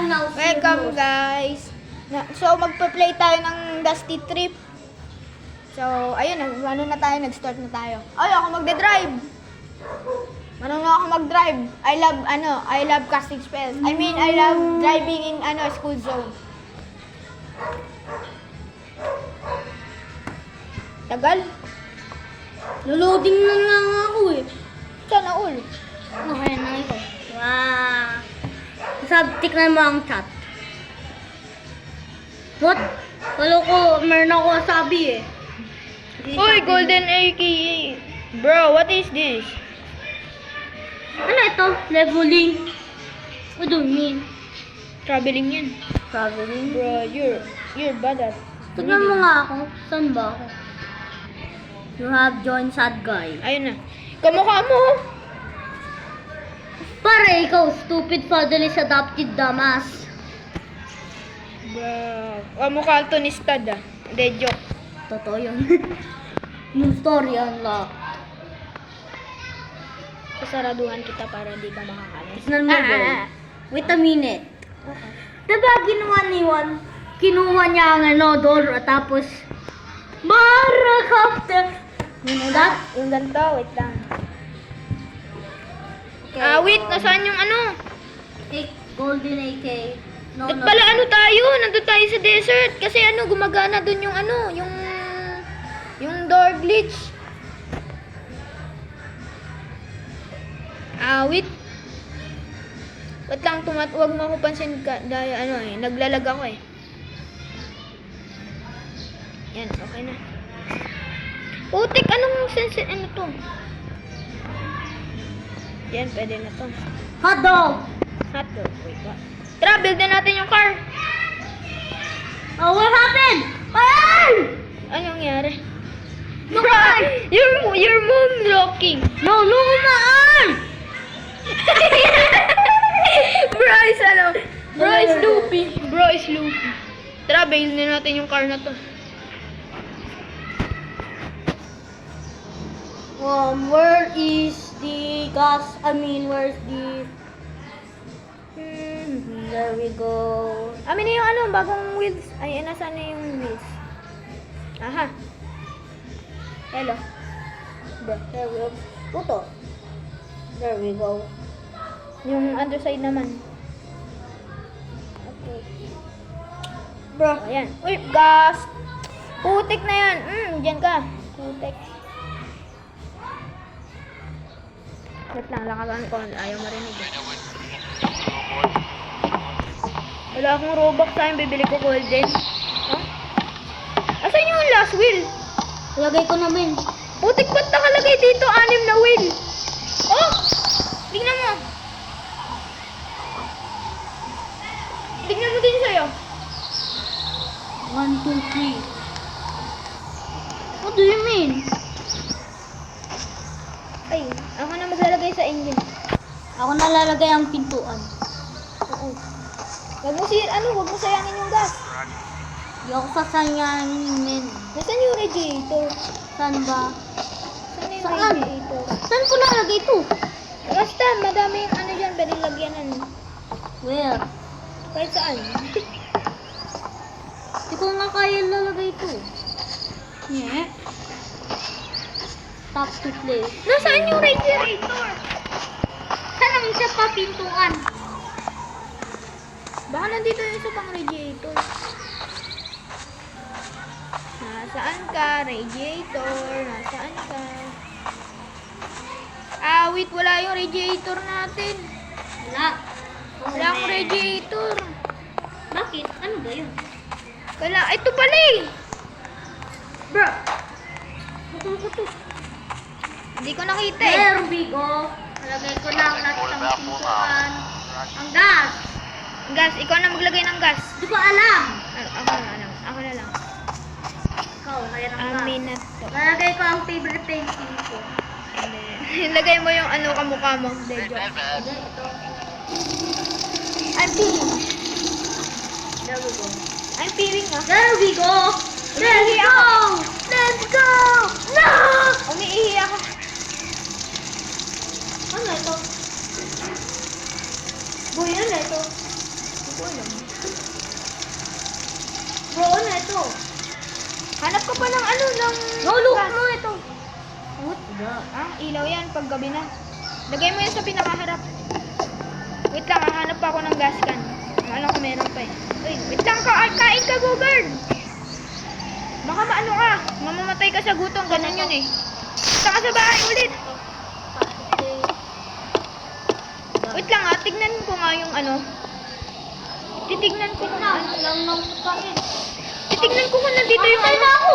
Welcome guys. So magpa-play tayo ng Dusty Trip. So ayun, ano na tayo, nag-start na tayo. Ay, ako magde-drive. Marunong ako mag-drive. I love casting spells. I love driving in school zone. Tagal. Loading na lang ako eh. Sana all. Okay na ito. Wow. Tignan mo ang chat. What? Wala ko, meron ako sabi eh. Uy, Golden AKA. Bro, what is this? Ano ito? Leveling. What do you mean? Traveling yan. Traveling? Bro, you're bad at. Tignan mo nga ako. Saan ba ako? You have joined sad guy. Ayun na. Kamukha mo. Pare, ikaw, stupid fatherless adopted damas. Bro, mukha to ni Stad ah. Hindi, joke. Totoo yun. Yung story unlock. Sasaraduhan kita para di ka makakalis. Tignan mo, bro. Wait a minute. Okay. Diba ginawa ni Juan? Kinuha niya ang door at tapos Barakapte. Yung ganito, wait lang. Wait, nasaan yung Golden AK. No, At pala tayo, nandun tayo sa desert. Kasi gumagana dun yung yung door glitch. Wait. Wait lang, huwag mo ako pansin ka, dahil naglalag ako eh. Yan, okay na. Putik, anong sense, to? Yan, pwede na to. Hotdog! Hotdog, wait, what? Tara, build na natin yung car. Oh, what happened? Ay! Anong nangyari? Look Bro, at you're moonwalking. No, look at my arm! Bryce, Bryce Loopy. Bryce Loopy. Tara, build na natin yung car na to. Where is the gas? Where's the... There we go. Amin na yung bagong wheels. Ay, nasaan na yung wheels? Aha. Hello. There we go. Puto. There we go. Yung underside naman. Okay. Bro, ayan. Uy, gas. Putik na yan. Diyan ka. Putik. Wait lang, lakasan ko. Ayaw marinig. Wala akong Robux sa akin. Bibili ko golden. Huh? Asan yung last wheel? Lagay ko namin. Putik, ba't nakalagay dito? 6 na wheel. Oh! Tingnan mo. Tingnan mo din sa'yo. 1, 2, 3. What do you mean? Ay, ako na maglalagay sa engine. Ako nalalagay ang pintuan. Oo. Huwag mo sayangin yung gas. Hindi ako sasayanin. Nasaan yung radiator? Saan ba? Saan yung Saan? radiator? Saan ko nalagay ito? Basta, madami yung dyan, pwedeng lagyanan. Where? Kahit saan. Hindi ko nga kaya lalagay ito. Yeah. Top to play. Nasaan yung radiator? Saan ang isa pa pintuan? Baka nandito yung isa pang radiator. Nasaan ka, radiator? Nasaan ka? Wait, wala yung radiator natin. Wala. Wala akong radiator. Bakit? Ano ba yun? Ito pala eh. Bro. Bukong ko to. Hindi ko nakita eh. There we go. Nalagay ko na ang lahat ng pintuan. Ang gas. Gas, ikaw na maglagay ng gas. Hindi ko alam. Ako na lang. Ako na lang. Ikaw, kaya ng gas. Amin na to. Nalagay ko ang favorite painting ko. Lagay mo yung kamukha mo. Hindi, joke. Hindi, ito. I'm peeing. There we go. I'm peeing ah. There we go. Let's go. Let's go. No! Umiihi ako. Ano ito? Boy, ano ito? ko alam. Bro, ano ito? Hanap ka pa ng ano, ng... No, look gas. mo ito. What the? Ah, ilaw yan pag gabi na. Lagay mo yan sa pinakaharap. Wait lang, hahanap pa ako ng gas can. Alam ko meron pa eh. Uy, wait lang ka, kain ka, Gogard! Baka maano ka, mamamatay ka sa gutom, ganun yun eh. Punta ka sa bahay ulit. Wait lang tignan ko nga yung ano. Titignan ko kung ano. Lang ng pagkain. Titignan ko kung nandito yung ano. na ako.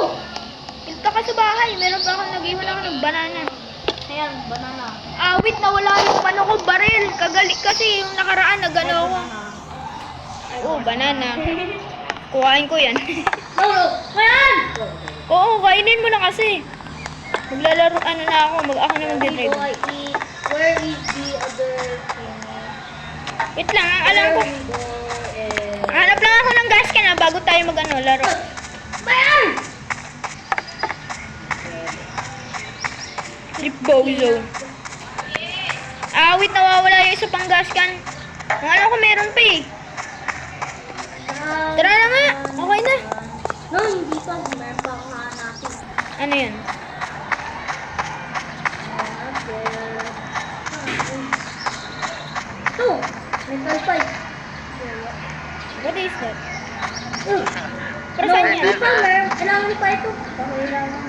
Punta ka sa bahay, meron pa akong nag-iwan ako ng banana. Ayan, banana. Wait, nawala yung ano ko, baril. Kagalit kasi yung nakaraan, nagano ako. Oh, banana. Kuhain ko yan. No, no. Ayan! Oo, kainin mo na kasi. Maglalaro, ano na ako, ako na magdadrive. I eat. Where is the other thing? Wait lang, alam ko. Where we go and... Hanap lang ako ng gas can bago tayo mag-ano, laro. Ayan! Trip go zone. Wait, nawawala yung isa pang gas can. Ang alam ko meron pa eh. Tara na nga, okay na. No, hindi pa. Meron pa akong hanapin. Ano yun? Ito! Metal pipe. What is that? Para No, saan hindi yan? pa. Kailangan pa ito. Kailangan.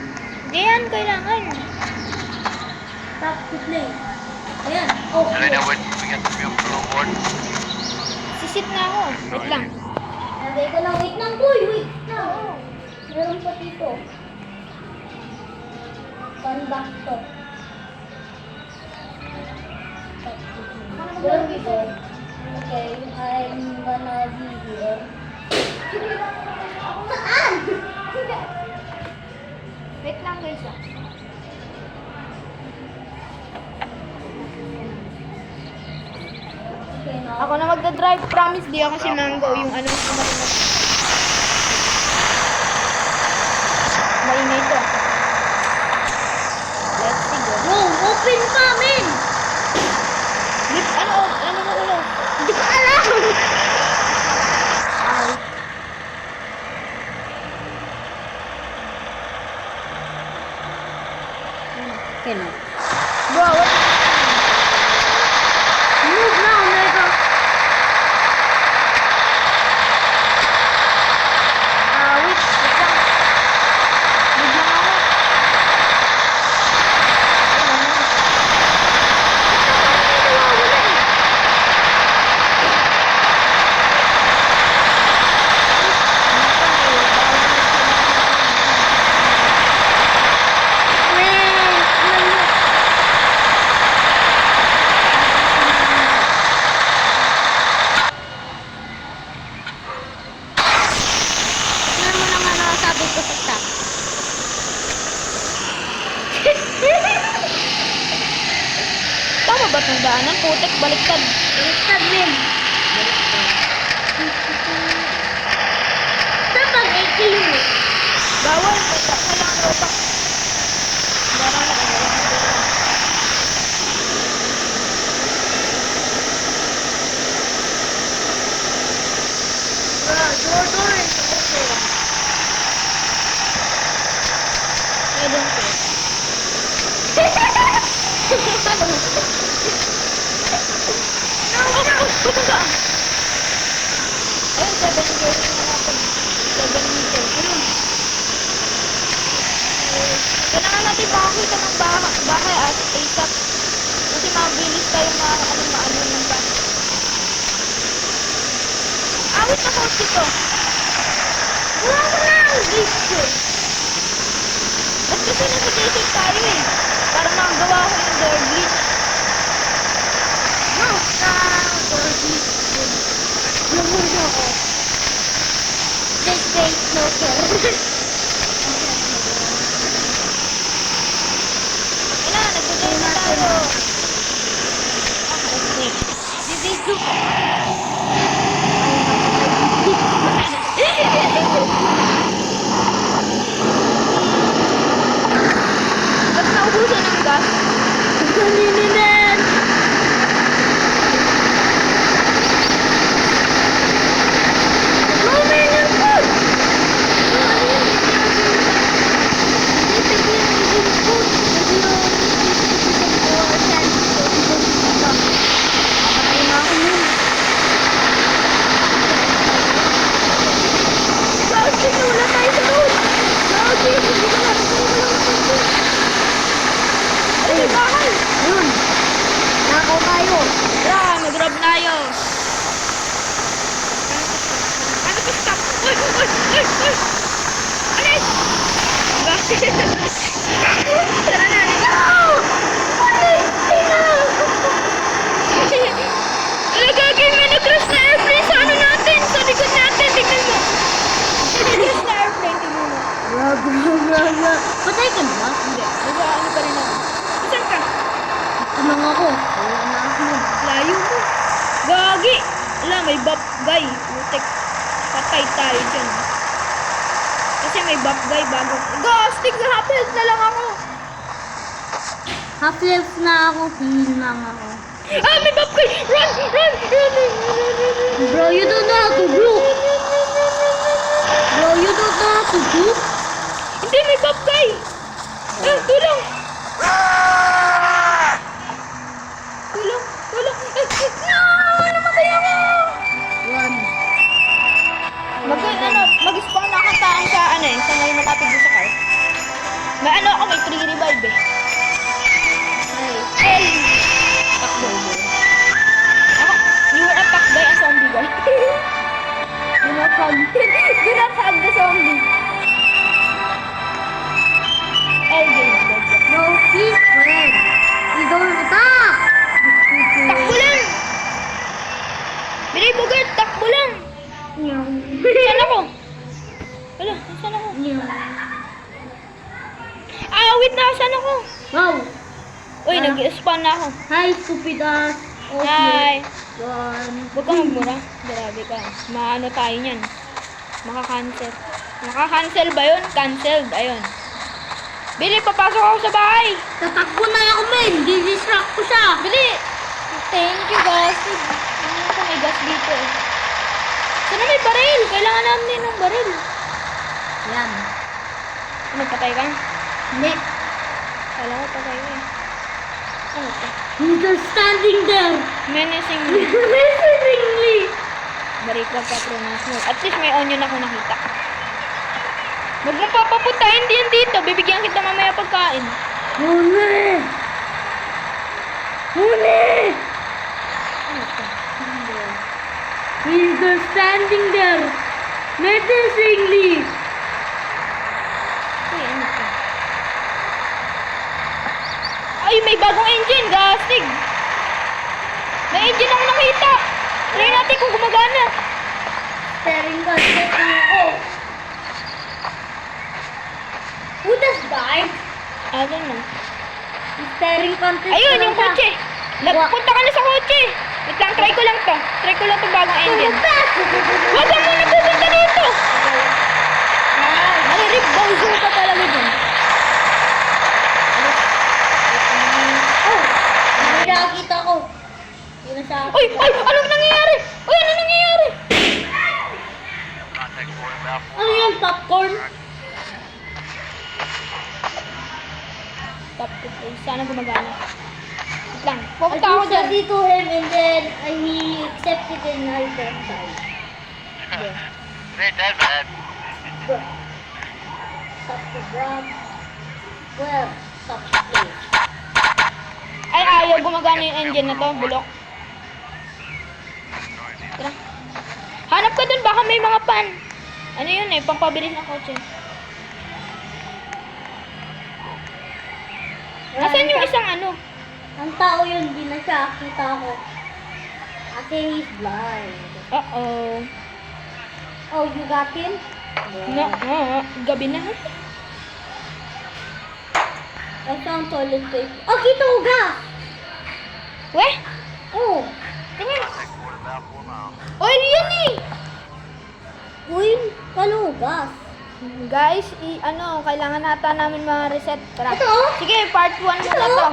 Hindi yan, kailangan. Tap to play. Ayan. Oh, Elena, when we get the blue board, Sisit na ako. Wait lang. Lagay ko lang. Wait lang, boy. Wait lang. Meron pa dito. Panbak to. There we go. Okay, I'm gonna be here. Saan? Wait lang guys Okay, no. Ako na magdadrive. Promise, di ako si Mango. Yung ano, maingay to. Let's see go. No, open ka, men! Ano mo ulo? Hindi ko alam! Okay, no. Bro, what? Move now, nigga. Wait lang. Wait lang ako. Tingnan mo naman ang sabi ko sa chat. Tama ba itong daanan? Putik, baliktad. Baliktad, men. Saan pag 80 yun eh? Bawal, kailangan ropa. Darang na kailangan. Door is open. I don't care. Putung ka. Ayun, 7 meters na natin. 7 meters. Ayun. Kailangan natin makakita ng bahay at ASAP. Kasi mabilis tayo maano ng van. Awit na coach ito. Wala ko na ang glitch. Ba't kasi nasa-desert tayo eh? Para makagawa ko yung door glitch. No, door is lumulong ako. This day, no care. Ina, nagbigay na tayo. Wait. Did Ba't naubusan ng gas? Kaninin! Patay ka na ba? Hindi. Nag-ano pa rin ako. Saan ka? Ito lang ako. Wala na ako. Layo mo. Gagi! Wala, may buff guy. Putek. Patay tayo dyan. Kasi may buff guy bago. Gastig! Half health na lang ako. Half life na ako. Heal lang ako. Ah! May buff guy! Run! Run! Bro, you don't know how to do. Bro, you don't know how to do. Hindi, may buff guy! Ah! Tulong! Tulong! Tulong! Ay! No! Namatay ako! Run. Mag-spawn ako taong sa sa may malapit doon sa car. May ako, may 3 revive eh. Ay, takbo. Ako, you were attacked by a zombie guy. Do not hug. Do not hug the zombie. No, he's friend. We don't attack. Takbo lang! Billy Bogart, takbo lang! Saan ako? Wala, saan ako? Wait na, saan ako? Wow. Uy, nag-spawn na ako. Hi, stupid ass. Hi! One. Huwag kang magmura. Grabe ka. Maano tayo niyan. Maka-cancel. Maka-cancel ba yun? Cancelled. Ayun. Billy, papasok ako sa bahay. Tatakbo na ako, men. Di-distract ko siya. Billy! Thank you, guys. Ano ko may gas dito eh. Sana may baril. Kailangan namin ng baril. Yan. Ano, patay ka? Hindi. Kala ko patay ka eh. Ano to? He's just standing there. Menacing. Menacingly. Barik, wag ka pronounce mo. At least may onion ako nakita. Huwag mo papapuntahin din dito. Bibigyan kita mamaya pagkain. Huli! Huli! Ano to? He's just standing there. Menacingly. Uy, ano to? Ay, may bagong engine. Gastig. May engine ako nakita. Try natin kung gumagana. Staring contest na ako. Who does that? I don't know. Staring contest Ayun, na yung siya. kotse. Punta ka na sa kotse. Wait lang, try ko lang to. Try ko lang to bagong engine. Huwag ka muna pupunta dito. Nare-rip bowser ka talaga dyan. Oh, may nakakita ko. Yun na siya. Uy! Ay! Anong nangyayari? Uy! Ano nangyayari? Contact for inbound. Ano yan, popcorn? Top to play. Sana gumagana. Wait lang. I Pupunta ako dyan. pushed it to him and then he accepted it and I just died. They dead, man. Stop the drum. Well, stop the play. Ay, ayaw gumagana yung engine na to. Bulok. Tara. Hanap ka dun. Baka may mga pan. Ano yun eh? Pampabilis ng kotse. Nasaan yung isang ano? Ang tao yun, di na siya. Kita ko. Kasi he's blind. Uh-oh. Oh, you got him? No, gabi na. I found toilet paper. Oh, kita ko gas! Weh? Oh, Tingin. Contact for inbound 4 miles. Oil yan eh. uy, kano gas? Guys, kailangan nata namin ma-reset. Tara. Ito? Sige, part 1 muna to.